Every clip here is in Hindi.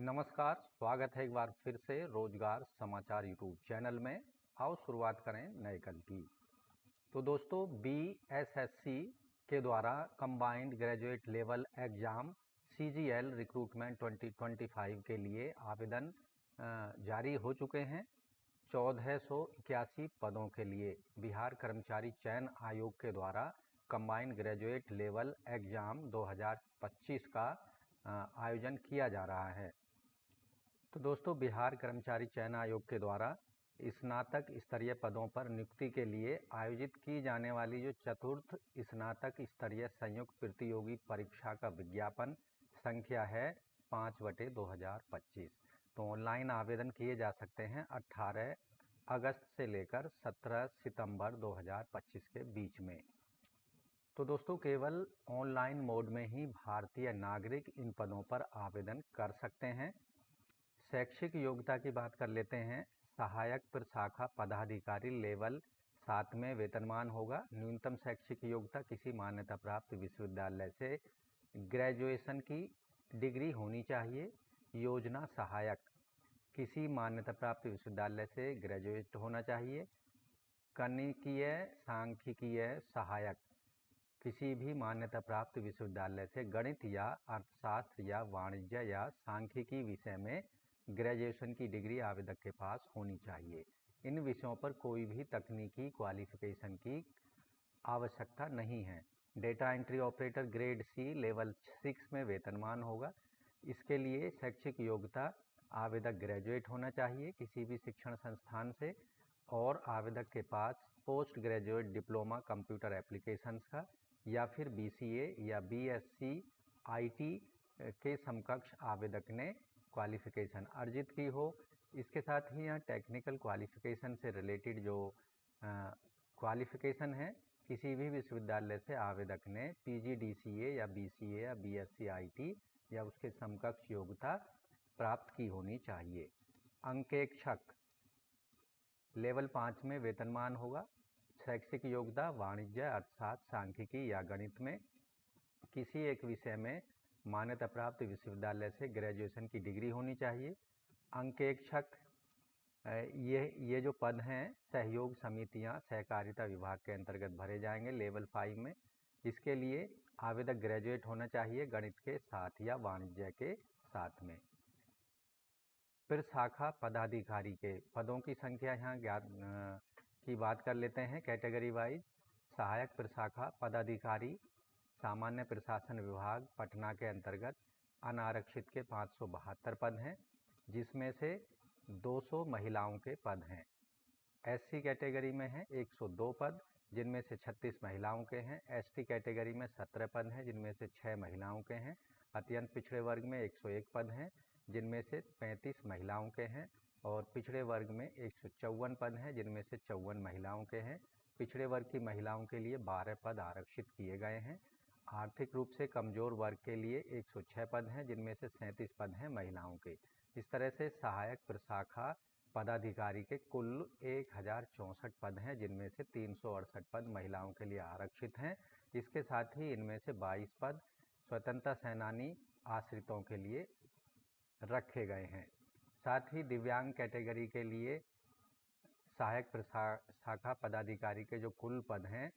नमस्कार, स्वागत है एक बार फिर से रोजगार समाचार यूट्यूब चैनल में। आओ शुरुआत करें नए कल की। तो दोस्तों, बीएसएससी के द्वारा combined graduate level exam CGL recruitment 2025 के लिए आवेदन जारी हो चुके हैं। 1481 पदों के लिए बिहार कर्मचारी चयन आयोग के द्वारा कंबाइंड ग्रेजुएट लेवल एग्जाम 2025 का आयोजन किया जा रहा है। तो दोस्तों, बिहार कर्मचारी चयन आयोग के द्वारा स्नातक स्तरीय पदों पर नियुक्ति के लिए आयोजित की जाने वाली जो चतुर्थ स्नातक स्तरीय संयुक्त प्रतियोगी परीक्षा का विज्ञापन संख्या है 5/2025। तो ऑनलाइन आवेदन किए जा सकते हैं 18 अगस्त से लेकर 17 सितंबर 2025 के बीच में। तो दोस्तों, केवल ऑनलाइन मोड में ही भारतीय नागरिक इन पदों पर आवेदन कर सकते हैं। शैक्षिक योग्यता की बात कर लेते हैं। सहायक प्रशाखा पदाधिकारी लेवल 7 में वेतनमान होगा। न्यूनतम शैक्षिक योग्यता किसी मान्यता प्राप्त विश्वविद्यालय से ग्रेजुएशन की डिग्री होनी चाहिए। योजना सहायक किसी मान्यता प्राप्त विश्वविद्यालय से ग्रेजुएट होना चाहिए। गणितीय सांख्यिकीय सहायक किसी भी मान्यता प्राप्त विश्वविद्यालय से गणित या अर्थशास्त्र या वाणिज्य या सांख्यिकी विषय में ग्रेजुएशन की डिग्री आवेदक के पास होनी चाहिए। इन विषयों पर कोई भी तकनीकी क्वालिफिकेशन की आवश्यकता नहीं है। Data entry operator grade C level 6 में वेतनमान होगा। इसके लिए शैक्षिक योग्यता आवेदक ग्रेजुएट होना चाहिए किसी भी शिक्षण संस्थान से, और आवेदक के पास postgraduate diploma computer applications का या फिर बीसीए या बीएससी आईटी के समकक्ष आवेदक ने क्वालिफिकेशन अर्जित की हो। इसके साथ ही यहाँ टेक्निकल क्वालिफिकेशन से रिलेटेड जो क्वालिफिकेशन है, किसी भी विश्वविद्यालय से आवेदक ने पीजीडीसीए या बीसीए या बीएससी आईटी या उसके समकक्ष योग्यता प्राप्त की होनी चाहिए। अंकेक्षक लेवल 5 में वेतनमान होगा। शैक्षिक योग्यता वाणिज्य अर्थशास्त्र सांख्यिकी या गणित में किसी एक विषय में मान्यता प्राप्त विश्वविद्यालय से ग्रेजुएशन की डिग्री होनी चाहिए। अंकेक्षक ये जो पद हैं सहयोग समितियां सहकारिता विभाग के अंतर्गत भरे जाएंगे लेवल 5 में। इसके लिए आवेदक ग्रेजुएट होना चाहिए गणित के साथ या वाणिज्य के साथ में। फिर शाखा पदाधिकारी के पदों की संख्या यहाँ की बात कर लेते हैं कैटेगरी वाइज। सहायक प्रशाखा पदाधिकारी सामान्य प्रशासन विभाग पटना के अंतर्गत अनारक्षित के 572 पद हैं, जिसमें से 200 महिलाओं के पद हैं। एससी कैटेगरी में है 102 पद, जिनमें से 36 महिलाओं के हैं। एसटी कैटेगरी में 17 पद हैं, जिनमें से 6 महिलाओं के हैं। अत्यंत पिछड़े वर्ग में 101 पद हैं, जिनमें से 35 महिलाओं के हैं। और पिछड़े वर्ग में 154 पद हैं, जिनमें से 54 महिलाओं के हैं। पिछड़े वर्ग की महिलाओं के लिए 12 पद आरक्षित किए गए हैं। आर्थिक रूप से कमजोर वर्ग के लिए 106 पद हैं, जिनमें से 37 पद हैं महिलाओं के। इस तरह से सहायक प्रशाखा पदाधिकारी के कुल 1064 पद हैं, जिनमें से 368 पद महिलाओं के लिए आरक्षित हैं। इसके साथ ही इनमें से 22 पद स्वतंत्रता सेनानी आश्रितों के लिए रखे गए हैं। साथ ही दिव्यांग कैटेगरी के लिए सहायक प्रशाखा पदाधिकारी के जो कुल पद हैं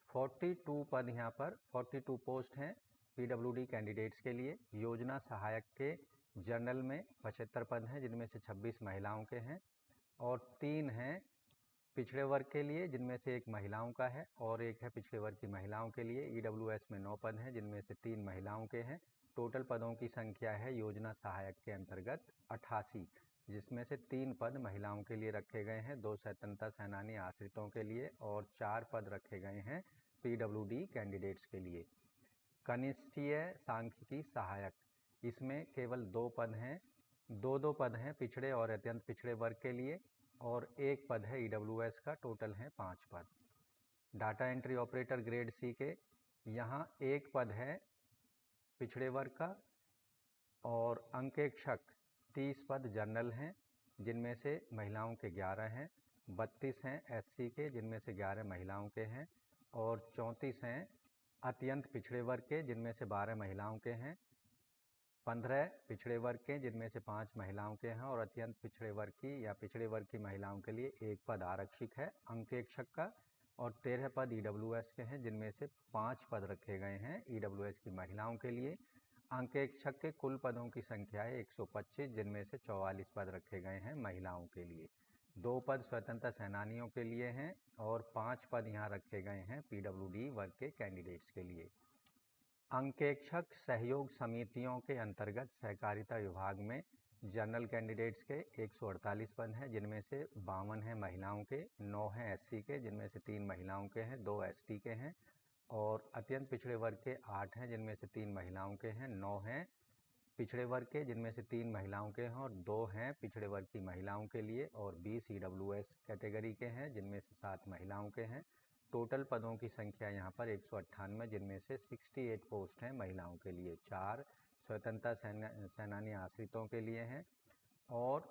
42 पद, यहाँ पर 42 पोस्ट हैं पीडब्ल्यूडी कैंडिडेट्स के लिए। योजना सहायक के जनरल में 75 पद हैं, जिनमें से 26 महिलाओं के हैं। और 3 हैं पिछड़े वर्ग के लिए, जिनमें से 1 महिलाओं का है और 1 है पिछड़े वर्ग की महिलाओं के लिए। ईडब्ल्यूएस में 9 पद हैं, जिनमें से 3 महिलाओं के हैं। टोटल पदों की संख्या है योजना सहायक के अंतर्गत 88, जिसमें से 3 पद महिलाओं के लिए रखे गए हैं, 2 स्वतंत्रता सेनानी आश्रितों के लिए और 4 पद रखे गए हैं पीडब्ल्यूडी कैंडिडेट्स के लिए। कनिष्ठीय सांख्यिकी सहायक, इसमें केवल 2 पद हैं, 2 पद हैं पिछड़े और अत्यंत पिछड़े वर्ग के लिए और 1 पद है ईडब्ल्यूएस का। टोटल हैं 5 पद। Data entry operator grade C के यहाँ 1 पद है पिछड़े वर्ग का और अंकेक्षक 30 पद जनरल हैं, जिनमें से महिलाओं के 11 हैं। 32 हैं एससी के, जिनमें से 11 महिलाओं के हैं और 34 हैं अत्यंत पिछड़े वर्ग के, जिनमें से 12 महिलाओं के हैं। 15 पिछड़े वर्ग के जिनमें से 5 महिलाओं के हैं और अत्यंत पिछड़े वर्ग की या पिछड़े वर्ग की महिलाओं के लिए एक पद आरक्षित है अंकेक्षक का और 13 पद ईडब्ल्यूएस के हैं जिनमें से 5 पद रखे गए हैं ईडब्ल्यूएस की महिलाओं के लिए। अंकेक्षक के कुल पदों की संख्या है 125 जिनमें से 44 पद रखे गए हैं महिलाओं के लिए। 2 पद स्वतंत्रता सेनानियों के लिए हैं और 5 पद यहाँ रखे गए हैं पीडब्ल्यूडी वर्ग के कैंडिडेट्स के लिए। अंकेक्षक सहयोग समितियों के अंतर्गत सहकारिता विभाग में जनरल कैंडिडेट्स के 148 पद हैं जिनमें से 52 हैं महिलाओं के, 9 हैं एससी के जिनमें से 3 महिलाओं के हैं, 2 एसटी के हैं और अत्यंत पिछड़े वर्ग के 8 हैं जिनमें से 3 महिलाओं के हैं, 9 हैं पिछड़े वर्ग के जिनमें से 3 महिलाओं के हैं और 2 हैं पिछड़े वर्ग की महिलाओं के लिए और 20 ईडब्ल्यूएस कैटेगरी के हैं जिनमें से 7 महिलाओं के हैं। टोटल पदों की संख्या यहाँ पर 198 जिनमें से 68 पोस्ट हैं महिलाओं के लिए, 4 स्वतंत्रता सेनानी आश्रितों के लिए हैं और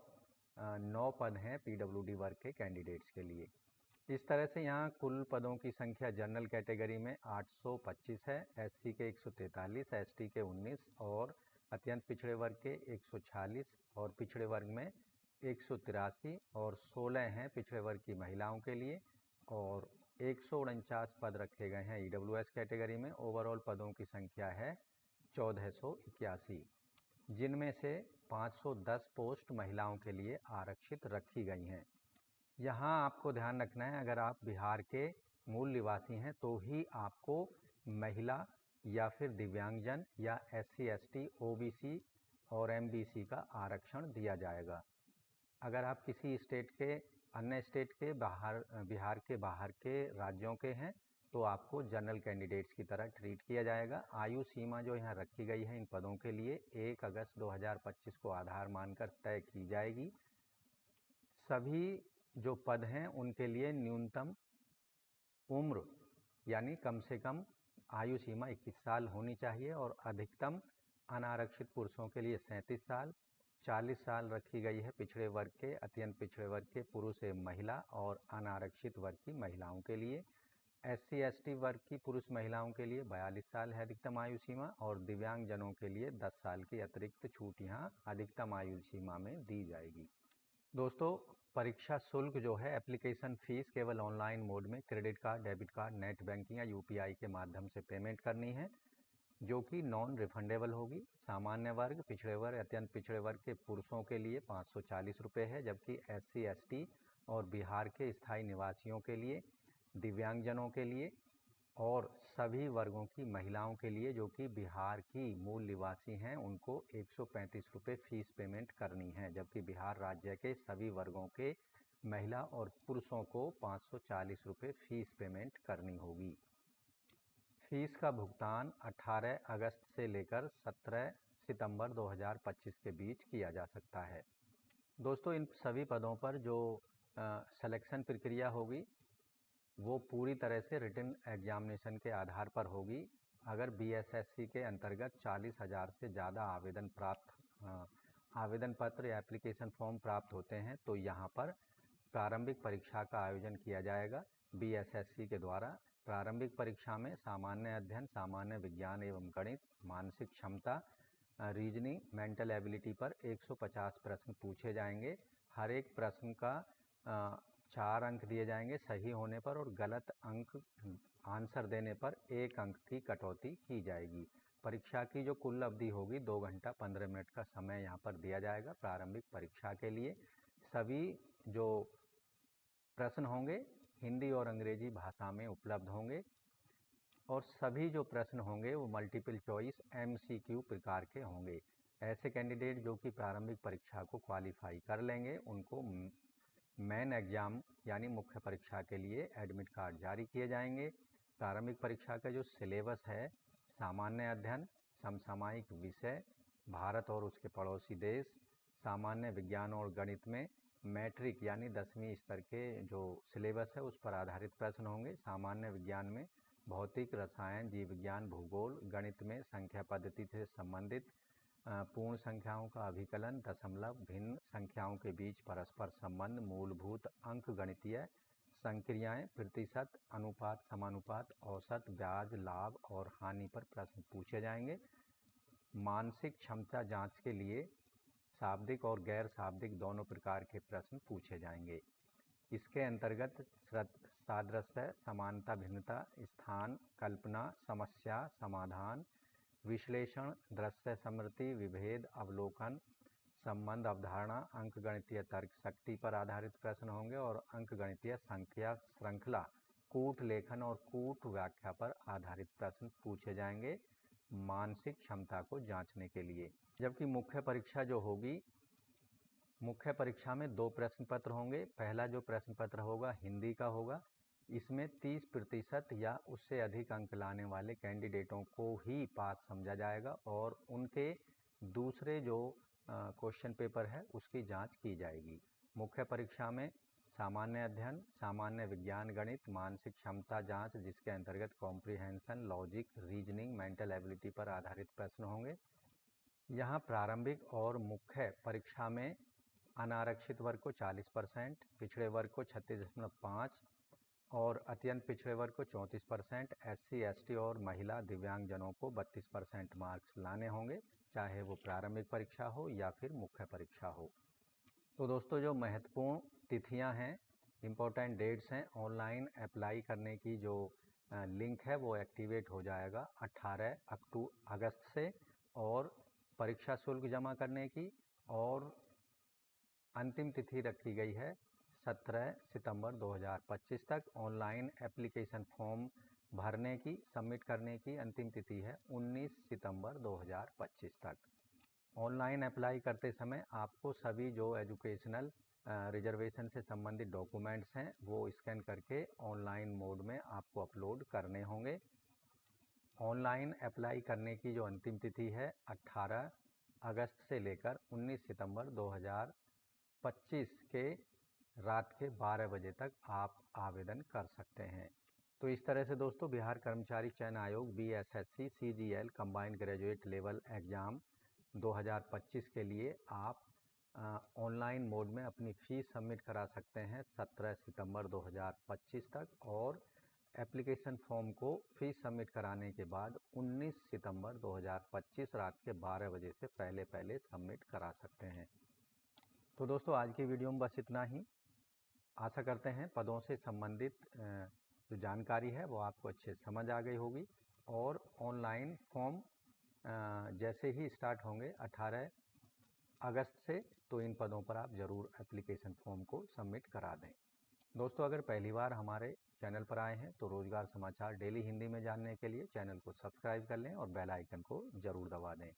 9 पद हैं पीडब्ल्यूडी वर्ग के कैंडिडेट्स के लिए। इस तरह से यहाँ कुल पदों की संख्या जनरल कैटेगरी में 825 है, एससी के 143, एसटी के 19 और अत्यंत पिछड़े वर्ग के 146 और पिछड़े वर्ग में 183 और 16 हैं पिछड़े वर्ग की महिलाओं के लिए और 149 पद रखे गए हैं ईडब्ल्यूएस कैटेगरी में। ओवरऑल पदों की संख्या है 1481 जिनमें से 510 पोस्ट महिलाओं के लिए आरक्षित रखी गई हैं। यहाँ आपको ध्यान रखना है अगर आप बिहार के मूल निवासी हैं तो ही आपको महिला या फिर दिव्यांगजन या एससी एसटी ओबीसी और एमबीसी का आरक्षण दिया जाएगा। अगर आप किसी स्टेट के अन्य स्टेट के बिहार के बाहर के राज्यों के हैं तो आपको जनरल कैंडिडेट्स की तरह ट्रीट किया जाएगा। आयु सीमा जो यहाँ रखी गई है इन पदों के लिए 1 अगस्त 2025 को आधार मानकर तय की जाएगी। सभी जो पद हैं उनके लिए न्यूनतम उम्र यानी कम से कम आयु सीमा 21 साल होनी चाहिए और अधिकतम अनारक्षित पुरुषों के लिए 37 साल, 40 साल रखी गई है पिछड़े वर्ग के, अत्यंत पिछड़े वर्ग के पुरुष एवं महिला और अनारक्षित वर्ग की महिलाओं के लिए। एससी एसटी वर्ग की पुरुष महिलाओं के लिए 42 साल है अधिकतम आयु सीमा और दिव्यांगजनों के लिए 10 साल की अतिरिक्त छूट यहाँ अधिकतम आयु सीमा में दी जाएगी। दोस्तों, परीक्षा शुल्क जो है एप्लीकेशन फ़ीस केवल ऑनलाइन मोड में credit card, debit card, net banking या यूपीआई के माध्यम से पेमेंट करनी है जो कि नॉन रिफंडेबल होगी। सामान्य वर्ग, पिछड़े वर्ग, अत्यंत पिछड़े वर्ग के पुरुषों के लिए 540 रुपये है जबकि एससी एसटी और बिहार के स्थायी निवासियों के लिए, दिव्यांगजनों के लिए और सभी वर्गों की महिलाओं के लिए जो कि बिहार की मूल निवासी हैं उनको 135 रुपये फ़ीस पेमेंट करनी है जबकि बिहार राज्य के सभी वर्गों के महिला और पुरुषों को 540 रुपये फ़ीस पेमेंट करनी होगी। फ़ीस का भुगतान 18 अगस्त से लेकर 17 सितंबर 2025 के बीच किया जा सकता है। दोस्तों, इन सभी पदों पर जो सिलेक्शन प्रक्रिया होगी वो पूरी तरह से रिटन एग्जामिनेशन के आधार पर होगी। अगर बीएसएससी के अंतर्गत 40,000 से ज़्यादा आवेदन पत्र या एप्लीकेशन फॉर्म प्राप्त होते हैं तो यहाँ पर प्रारंभिक परीक्षा का आयोजन किया जाएगा बीएसएससी के द्वारा। प्रारंभिक परीक्षा में सामान्य अध्ययन, सामान्य विज्ञान एवं गणित, मानसिक क्षमता, रीजनिंग, मेंटल एबिलिटी पर 150 प्रश्न पूछे जाएंगे। हर एक प्रश्न का 4 अंक दिए जाएंगे सही होने पर और गलत आंसर देने पर 1 अंक की कटौती की जाएगी। परीक्षा की जो कुल अवधि होगी 2 घंटा 15 मिनट का समय यहाँ पर दिया जाएगा प्रारंभिक परीक्षा के लिए। सभी जो प्रश्न होंगे हिंदी और अंग्रेजी भाषा में उपलब्ध होंगे और सभी जो प्रश्न होंगे वो मल्टीपल चॉइस एमसीक्यू प्रकार के होंगे। ऐसे कैंडिडेट जो कि प्रारंभिक परीक्षा को क्वालिफाई कर लेंगे उनको मेन एग्ज़ाम यानी मुख्य परीक्षा के लिए एडमिट कार्ड जारी किए जाएंगे। प्रारंभिक परीक्षा का जो सिलेबस है सामान्य अध्ययन, समसामयिक विषय, भारत और उसके पड़ोसी देश, सामान्य विज्ञान और गणित में मैट्रिक यानी 10वीं स्तर के जो सिलेबस है उस पर आधारित प्रश्न होंगे। सामान्य विज्ञान में भौतिक, रसायन, जीव विज्ञान, भूगोल, गणित में संख्या पद्धति से संबंधित पूर्ण संख्याओं का अभिकलन, दशमलव, भिन्न संख्याओं के बीच परस्पर संबंध, मूलभूत अंक गणितीय संक्रियाएं, प्रतिशत, अनुपात, समानुपात, औसत, ब्याज, लाभ और हानि पर प्रश्न पूछे जाएंगे। मानसिक क्षमता जांच के लिए शाब्दिक और गैर शाब्दिक दोनों प्रकार के प्रश्न पूछे जाएंगे। इसके अंतर्गत सादृश्य, समानता, भिन्नता, स्थान, कल्पना, समस्या, समाधान, विश्लेषण, दृश्य स्मृति, विभेद, अवलोकन, संबंध, अवधारणा, अंकगणितीय तर्क शक्ति पर आधारित प्रश्न होंगे और अंकगणितीय संख्या श्रृंखला, कूट लेखन और कूट व्याख्या पर आधारित प्रश्न पूछे जाएंगे मानसिक क्षमता को जांचने के लिए। जबकि मुख्य परीक्षा जो होगी, मुख्य परीक्षा में 2 प्रश्न पत्र होंगे। पहला जो प्रश्न पत्र होगा हिंदी का होगा। इसमें 30% या उससे अधिक अंक लाने वाले कैंडिडेटों को ही पास समझा जाएगा और उनके दूसरे जो क्वेश्चन पेपर है उसकी जांच की जाएगी। मुख्य परीक्षा में सामान्य अध्ययन, सामान्य विज्ञान, गणित, मानसिक क्षमता जांच जिसके अंतर्गत comprehension, logic, reasoning, mental ability पर आधारित प्रश्न होंगे। यहाँ प्रारंभिक और मुख्य परीक्षा में अनारक्षित वर्ग को 40%, पिछड़े वर्ग को 36.5 और अत्यंत पिछड़े वर्ग को 34%, SC, ST और महिला दिव्यांगजनों को 32% मार्क्स लाने होंगे, चाहे वो प्रारंभिक परीक्षा हो या फिर मुख्य परीक्षा हो। तो दोस्तों जो महत्वपूर्ण तिथियां हैं, इम्पोर्टेंट डेट्स हैं, ऑनलाइन अप्लाई करने की जो लिंक है वो एक्टिवेट हो जाएगा 18 अगस्त से और परीक्षा शुल्क जमा करने की और अंतिम तिथि रखी गई है 17 सितंबर 2025 तक। ऑनलाइन एप्लीकेशन फॉर्म भरने की, सबमिट करने की अंतिम तिथि है 19 सितंबर 2025 तक। ऑनलाइन अप्लाई करते समय आपको सभी जो एजुकेशनल रिजर्वेशन से संबंधित डॉक्यूमेंट्स हैं वो स्कैन करके ऑनलाइन मोड में आपको अपलोड करने होंगे। ऑनलाइन अप्लाई करने की जो अंतिम तिथि है 18 अगस्त से लेकर 19 सितंबर 2025 के रात के 12 बजे तक आप आवेदन कर सकते हैं। तो इस तरह से दोस्तों बिहार कर्मचारी चयन आयोग BSSC CGL combined graduate level exam 2025 के लिए आप ऑनलाइन मोड में अपनी फ़ीस सबमिट करा सकते हैं 17 सितंबर 2025 तक और एप्लीकेशन फॉर्म को फीस सबमिट कराने के बाद 19 सितंबर 2025 रात के 12 बजे से पहले सबमिट करा सकते हैं। तो दोस्तों आज की वीडियो में बस इतना ही। आशा करते हैं पदों से संबंधित जो जानकारी है वो आपको अच्छे से समझ आ गई होगी और ऑनलाइन फॉर्म जैसे ही स्टार्ट होंगे 18 अगस्त से तो इन पदों पर आप ज़रूर एप्लीकेशन फॉर्म को सबमिट करा दें। दोस्तों अगर पहली बार हमारे चैनल पर आए हैं तो रोजगार समाचार डेली हिंदी में जानने के लिए चैनल को सब्सक्राइब कर लें और बेल आइकन को ज़रूर दबा दें।